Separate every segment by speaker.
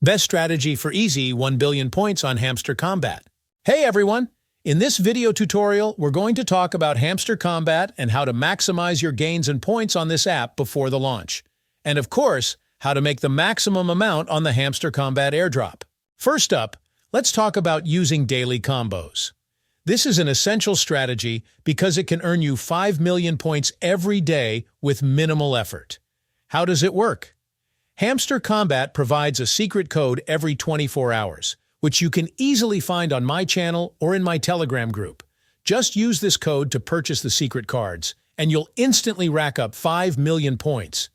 Speaker 1: Best strategy for easy 1 billion points on Hamster Combat. Hey everyone! In this video tutorial, we're going to talk about Hamster Combat and how to maximize your gains and points on this app before the launch. And of course, how to make the maximum amount on the Hamster Combat airdrop. First up, let's talk about using daily combos. This is an essential strategy because it can earn you 5 million points every day with minimal effort. How does it work? Hamster Combat provides a secret code every 24 hours, which you can easily find on my channel or in my Telegram group. Just use this code to purchase the secret cards, and you'll instantly rack up 5 million points.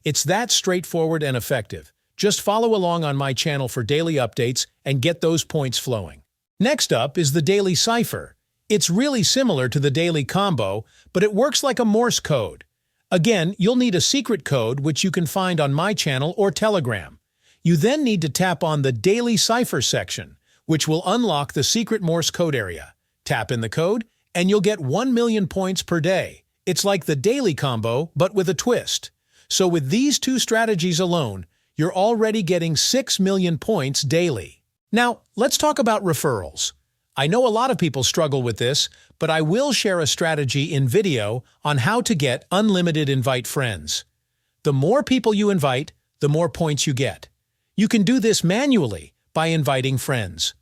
Speaker 1: It's that straightforward and effective. Just follow along on my channel for daily updates and get those points flowing. Next up is the daily Cipher. It's really similar to the daily combo, but it works like a Morse code. Again, you'll need a secret code which you can find on my channel or Telegram. You then need to tap on the Daily Cipher section, which will unlock the secret Morse code area. Tap in the code, and you'll get 1 million points per day. It's like the daily combo, but with a twist. So with these two strategies alone, you're already getting 6 million points daily. Now, let's talk about referrals. I know a lot of people struggle with this, but I will share a strategy in video on how to get unlimited invite friends. The more people you invite, the more points you get. You can do this manually by inviting friends.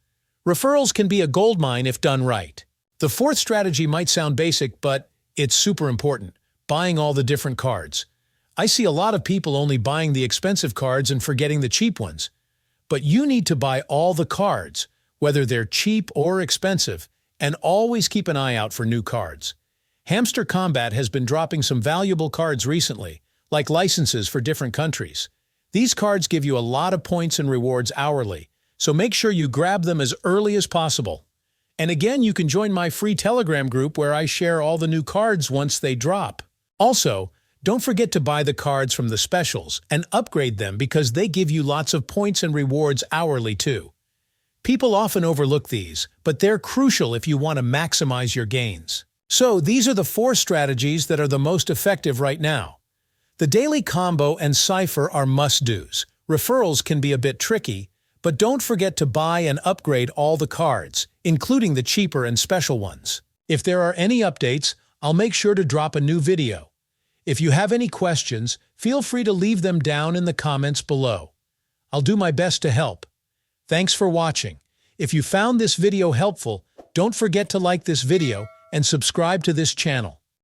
Speaker 1: Referrals can be a goldmine if done right. The fourth strategy might sound basic, but it's super important: buying all the different cards. I see a lot of people only buying the expensive cards and forgetting the cheap ones. But you need to buy all the cards, whether they're cheap or expensive, and always keep an eye out for new cards. Hamster Combat has been dropping some valuable cards recently, like licenses for different countries. These cards give you a lot of points and rewards hourly, so make sure you grab them as early as possible. And again, you can join my free Telegram group where I share all the new cards once they drop. Also, don't forget to buy the cards from the specials and upgrade them because they give you lots of points and rewards hourly too. People often overlook these, but they're crucial if you want to maximize your gains. So these are the 4 strategies that are the most effective right now. The daily combo and Cipher are must-dos. Referrals can be a bit tricky, but don't forget to buy and upgrade all the cards, including the cheaper and special ones. If there are any updates, I'll make sure to drop a new video. If you have any questions, feel free to leave them down in the comments below. I'll do my best to help. Thanks for watching. If you found this video helpful, don't forget to like this video and subscribe to this channel.